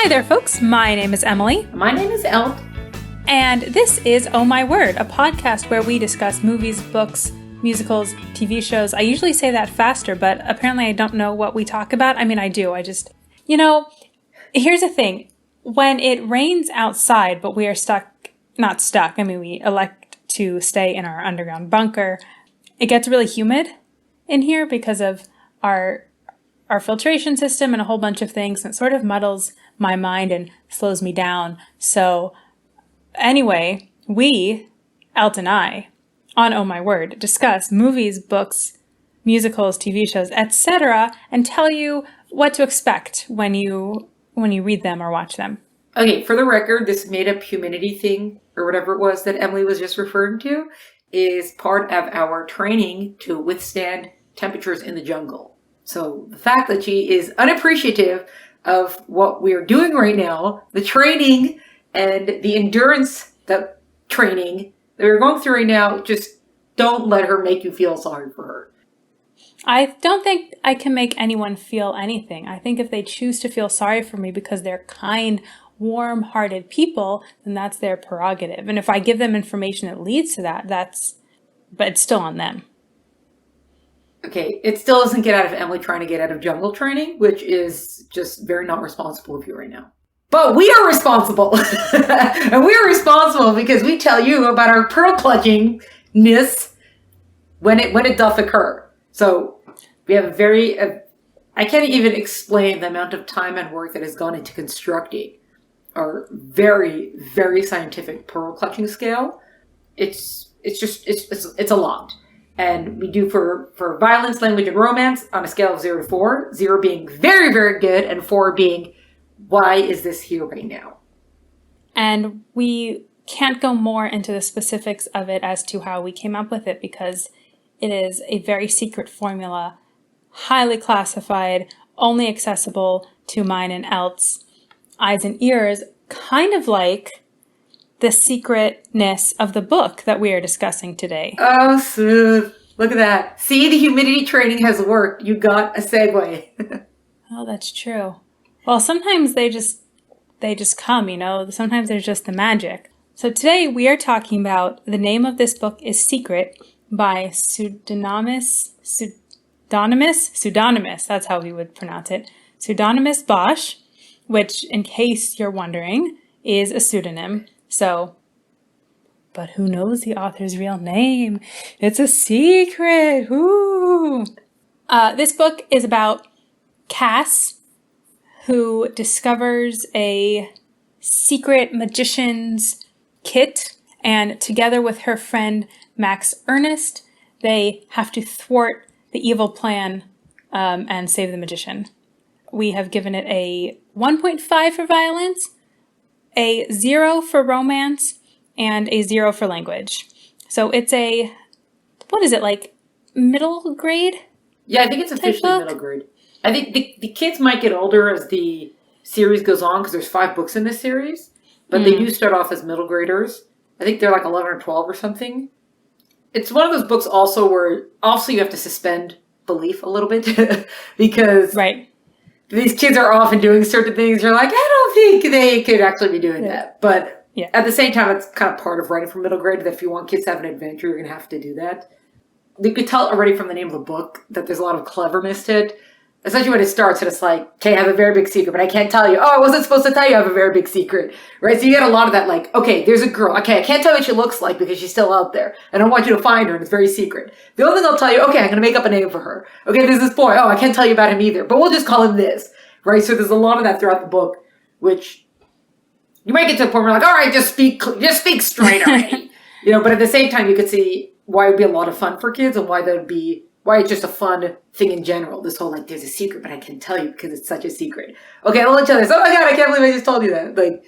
Hi there, folks. My name is Emily. My name is Elt. And this is Oh My Word, a podcast where we discuss movies, books, musicals, TV shows. I usually say that faster, but apparently I don't know what we talk about. I mean, I do. Here's the thing. When it rains outside, but we are not stuck. I mean, we elect to stay in our underground bunker. It gets really humid in here because of our filtration system and a whole bunch of things. And it sort of muddles my mind and slows me down. So anyway, we, Elt and I, on Oh My Word, discuss movies, books, musicals, TV shows, etc., and tell you what to expect when you read them or watch them. Okay, for the record, this made-up humidity thing, or whatever it was that Emily was just referring to, is part of our training to withstand temperatures in the jungle. So the fact that she is unappreciative of what we're doing right now, the training and the endurance training that we're going through right now, just don't let her make you feel sorry for her. I don't think I can make anyone feel anything. I think if they choose to feel sorry for me because they're kind, warm-hearted people, then that's their prerogative. And if I give them information that leads to that, but it's still on them. Okay, it still doesn't get out of Emily trying to get out of jungle training, which is just very not responsible of you right now. But we are responsible. And we are responsible because we tell you about our pearl clutchingness when it doth occur. So we have I can't even explain the amount of time and work that has gone into constructing our very, very scientific pearl clutching scale. It's a lot. And we do for violence, language, and romance on a scale of 0 to 4. 0 being very, very good, and 4 being, why is this here right now? And we can't go more into the specifics of it as to how we came up with it because it is a very secret formula, highly classified, only accessible to mine and Elt's eyes and ears, kind of like the secretness of the book that we are discussing today. Oh, smooth. Look at that. See, the humidity training has worked. You got a segue. Oh, that's true. Well, sometimes they just come, Sometimes there's just the magic. So today we are talking about the name of this book is Secret by Psuedonymous. That's how we would pronounce it. Psuedonymous Bosch, which, in case you're wondering, is a pseudonym. So, but who knows the author's real name? It's a secret. Ooh. This book is about Cass, who discovers a secret magician's kit, and together with her friend Max Ernest, they have to thwart the evil plan and save the magician. We have given it a 1.5 for violence, a 0 for romance, and a 0 for language. So it's like middle grade? Yeah, I think it's officially middle grade. I think the kids might get older as the series goes on because there's 5 books in this series, but they do start off as middle graders. I think they're like 11 or 12 or something. It's one of those books also where also you have to suspend belief a little bit because these kids are often doing certain things. You're like, I don't think they could actually be doing that. But at the same time, it's kind of part of writing for middle grade that if you want kids to have an adventure, you're going to have to do that. You could tell already from the name of the book that there's a lot of cleverness to it. Especially when it starts and it's like, okay, I have a very big secret, but I can't tell you. Oh, I wasn't supposed to tell you I have a very big secret. Right? So you get a lot of that like, okay, there's a girl. Okay, I can't tell you what she looks like because she's still out there. I don't want you to find her and it's very secret. The only thing I'll tell you, okay, I'm going to make up a name for her. Okay, there's this boy. Oh, I can't tell you about him either, but we'll just call him this. Right? So there's a lot of that throughout the book, which you might get to a point where you're like, all right, just speak straight already. But at the same time, you could see why it would be a lot of fun for kids and why it's just a fun thing in general. This whole, like, there's a secret, but I can't tell you because it's such a secret. Okay, I'll let you know this. Oh my God, I can't believe I just told you that. Like,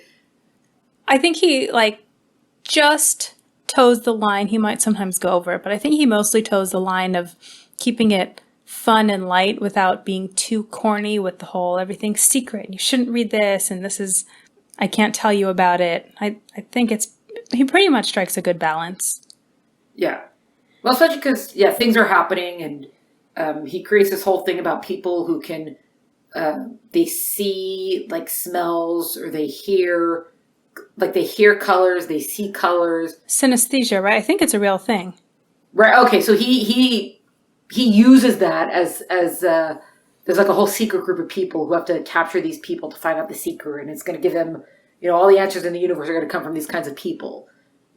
I think he, just toes the line. He might sometimes go over it, but I think he mostly toes the line of keeping it fun and light without being too corny with the whole everything's secret. You shouldn't read this, and this is, I can't tell you about it. I think he pretty much strikes a good balance. Yeah. Well, especially because, things are happening, and he creates this whole thing about people who can they see like smells, or they hear colors, they see colors. Synesthesia, right? I think it's a real thing. Right. Okay. So he uses that as there's like a whole secret group of people who have to capture these people to find out the secret, and it's going to give them, all the answers in the universe are going to come from these kinds of people.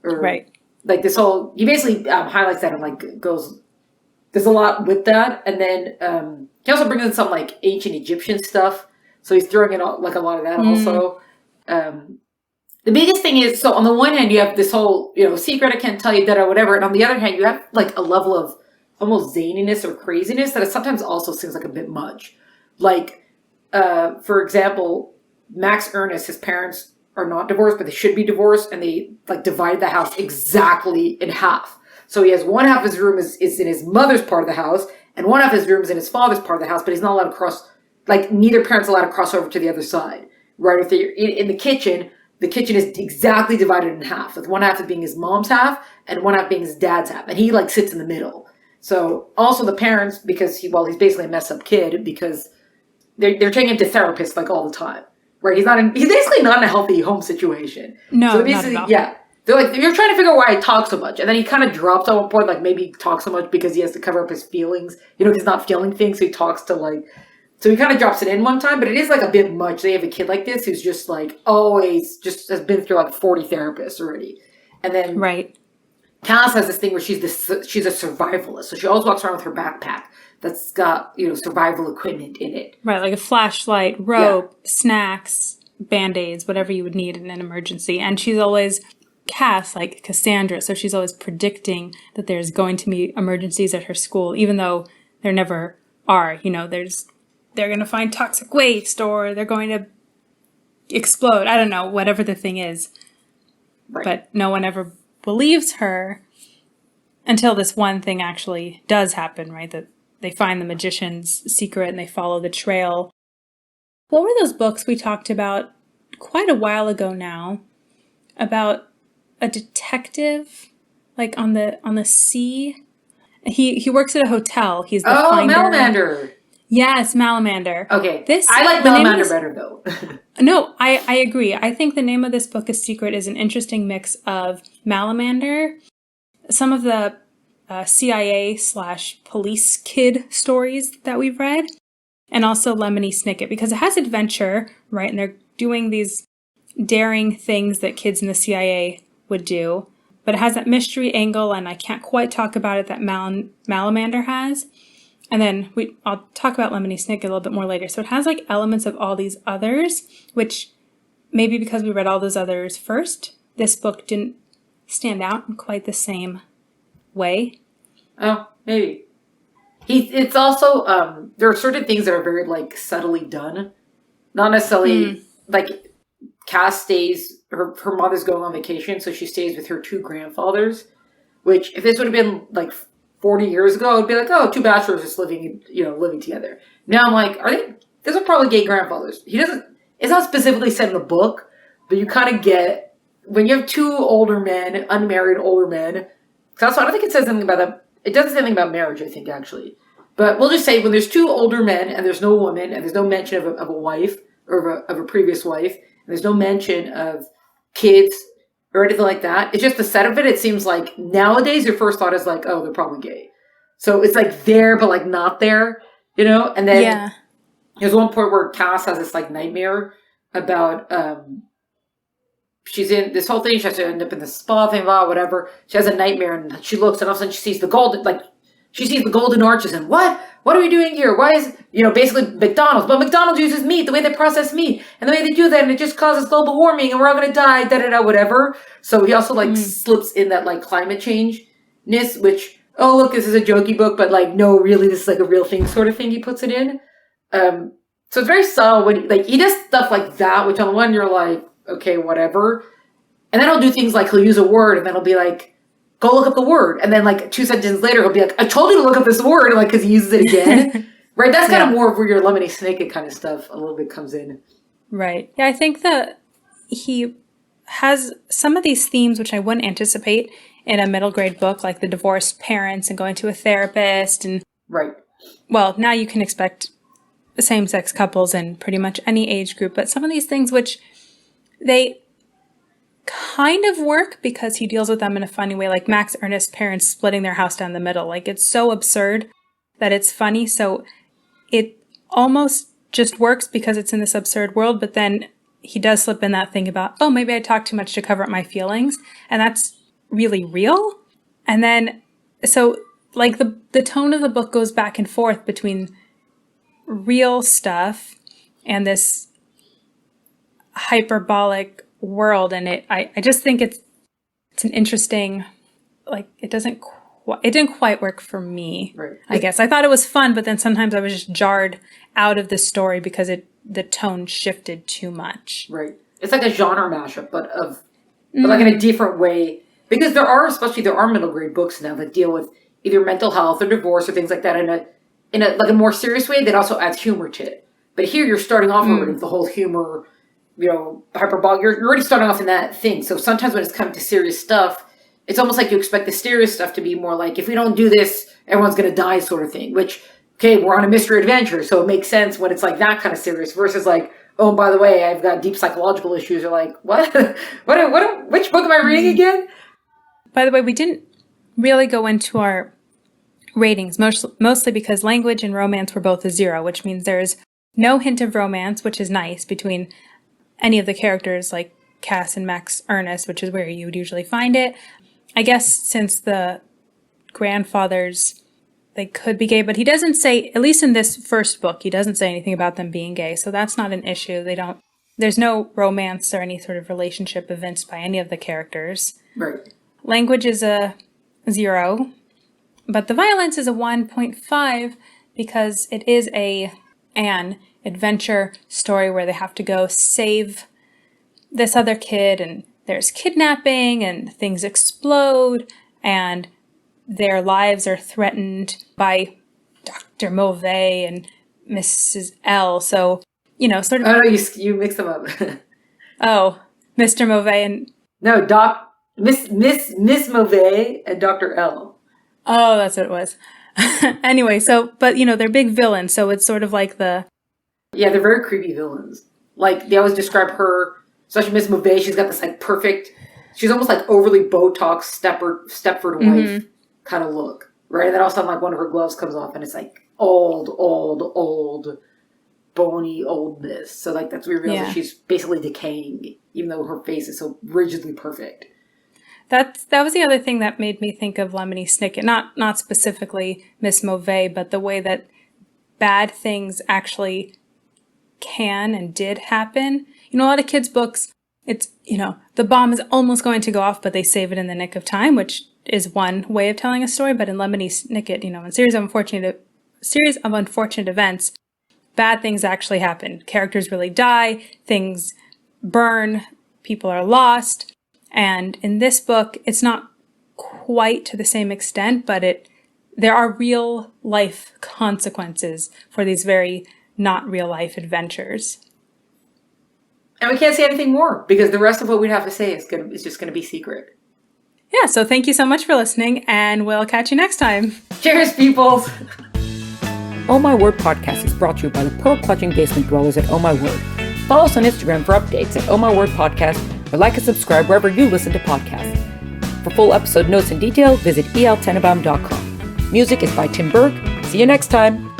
Or, right. Like this whole, he basically highlights that and like goes, there's a lot with that, and then he also brings in some like ancient Egyptian stuff. So he's throwing in like a lot of that also. The biggest thing is, so on the one hand, you have this whole, secret I can't tell you that or whatever. And on the other hand, you have like a level of almost zaniness or craziness that it sometimes also seems like a bit much. Like, for example, Max Ernest, his parents are not divorced, but they should be divorced. And they like divide the house exactly in half. So he has one half of his room is in his mother's part of the house, and one half of his room is in his father's part of the house, but he's not allowed to cross, like neither parent's allowed to cross over to the other side. Right? If they're in the kitchen is exactly divided in half, with one half of being his mom's half and one half being his dad's half. And he like sits in the middle. So also the parents, because he's basically a messed up kid, because they're taking him to therapists like all the time. Right? He's basically not in a healthy home situation. No, so basically, not at all. Yeah. They're like, you're trying to figure out why he talks so much. And then he kind of drops at one point, like maybe he talks so much because he has to cover up his feelings. He's not feeling things, so he talks to like, so he kind of drops it in one time, but it is like a bit much. They have a kid like this who's just like always just has been through like 40 therapists already. And then right. Cass has this thing where she's a survivalist. So she always walks around with her backpack that's got, survival equipment in it. Right, like a flashlight, rope, snacks, Band-Aids, whatever you would need in an emergency. And she's always Cass, like Cassandra, so she's always predicting that there's going to be emergencies at her school, even though there never are. They're going to find toxic waste, or they're going to explode. I don't know, whatever the thing is. Right. But no one ever believes her until this one thing actually does happen, right? That they find the magician's secret and they follow the trail. What were those books we talked about quite a while ago now about a detective, like on the sea? He works at a hotel. He's the finder. Malamander. Yes, Malamander. Okay. I like Malamander better, though. No, I agree. I think the name of this book, A Secret, is an interesting mix of Malamander, some of the CIA/police kid stories that we've read, and also Lemony Snicket, because it has adventure, right? And they're doing these daring things that kids in the CIA would do. But it has that mystery angle, and I can't quite talk about it that Malamander has. And then I'll talk about Lemony Snicket a little bit more later. So it has like elements of all these others, which maybe because we read all those others first, this book didn't stand out in quite the same way. Oh, maybe. It's also, there are certain things that are very like subtly done. Not necessarily, like Cass stays, her mother's going on vacation, so she stays with her two grandfathers, which if this would have been like 40 years ago, I would be like, oh, two bachelors just living together. Now I'm like, those are probably gay grandfathers. It's not specifically said in the book, but you kind of get, when you have two older men, unmarried older men, because I don't think it says anything about that. It doesn't say anything about marriage, I think, actually. But we'll just say when there's two older men and there's no woman and there's no mention of a wife or of a previous wife, and there's no mention of kids or anything like that. It's just the set of it. It seems like nowadays your first thought is like, oh, they're probably gay. So it's like there, but like not there, And then there's one point where Cass has this like nightmare about, she's in this whole thing. She has to end up in the spa thing, blah, whatever. She has a nightmare and she looks and all of a sudden she sees the golden arches and what are we doing here? Why is, basically McDonald's, but McDonald's uses meat, the way they process meat and the way they do that. And it just causes global warming and we're all going to die, whatever. So he also like slips in that like climate change-ness, which, oh, look, this is a jokey book, but like, no, really, this is like a real thing sort of thing he puts it in. So it's very subtle when like he does stuff like that, which on the one you're like, okay, whatever. And then he'll do things like he'll use a word and then he'll be like, go look up the word. And then like 2 sentences later, he'll be like, I told you to look up this word. Like, cause he uses it again. Right. That's kind of more of where your Lemony Snicket kind of stuff a little bit comes in. Right. Yeah. I think that he has some of these themes, which I wouldn't anticipate in a middle grade book, like the divorced parents and going to a therapist. And right. Well, now you can expect same-sex couples in pretty much any age group, but some of these things which they kind of work because he deals with them in a funny way, like Max Ernest's parents splitting their house down the middle. Like, it's so absurd that it's funny, so it almost just works because it's in this absurd world, but then he does slip in that thing about, oh, maybe I talk too much to cover up my feelings, and that's really real. And then, so, like, the tone of the book goes back and forth between real stuff and this hyperbolic world, and I just think it's an interesting, like, it didn't quite work for me. Right. I guess I thought it was fun, but then sometimes I was just jarred out of the story because the tone shifted too much. Right. It's like a genre mashup, but like in a different way, because there are middle grade books now that deal with either mental health or divorce or things like that in a like a more serious way that also adds humor to it. But here you're starting off already with the whole humor, hyperbolic. You're already starting off in that thing. So sometimes when it's come to serious stuff, it's almost like you expect the serious stuff to be more like, if we don't do this, everyone's going to die sort of thing. Which, okay, we're on a mystery adventure, so it makes sense when it's like that kind of serious versus like, oh, by the way, I've got deep psychological issues. You're like, what? Which book am I reading again? By the way, we didn't really go into our ratings, mostly because language and romance were both a 0, which means there's no hint of romance, which is nice, between any of the characters like Cass and Max Ernest, which is where you would usually find it. I guess since the grandfathers, they could be gay, but he doesn't say, at least in this first book, he doesn't say anything about them being gay, so that's not an issue. There's no romance or any sort of relationship evinced by any of the characters. Right. Language is a 0, but the violence is a 1.5 because it is an adventure story where they have to go save this other kid, and there's kidnapping and things explode and their lives are threatened by Dr. Mauvais and Mrs. L. So, sort of... Oh, no, you mix them up. Oh, Mr. Mauvais and... No, Miss Mauvais and Dr. L. Oh, that's what it was. Anyway, so, but, they're big villains, so it's sort of like the... Yeah, they're very creepy villains. Like, they always describe her, especially Miss Mauvais, she's got this, like, perfect... She's almost, like, overly Botox Stepford wife kind of look, right? And then all of a sudden, like, one of her gloves comes off, and it's, like, old, bony oldness. So, like, that's where we realize that she's basically decaying, even though her face is so rigidly perfect. That was the other thing that made me think of Lemony Snicket. Not specifically Miss Mauvais, but the way that bad things actually can and did happen. A lot of kids' books, it's, the bomb is almost going to go off, but they save it in the nick of time, which is one way of telling a story. But in Lemony Snicket, in series of unfortunate events, bad things actually happen. Characters really die, things burn, people are lost. And in this book, it's not quite to the same extent, but there are real life consequences for these very not real life adventures. And we can't say anything more because the rest of what we'd have to say is just going to be secret. Yeah, so thank you so much for listening, and we'll catch you next time. Cheers, peoples! Oh My Word Podcast is brought to you by the pearl-clutching basement dwellers at Oh My Word. Follow us on Instagram for updates at Oh My Word Podcast, or like and subscribe wherever you listen to podcasts. For full episode notes and details, visit eltenenbaum.com. Music is by Tim Berg. See you next time!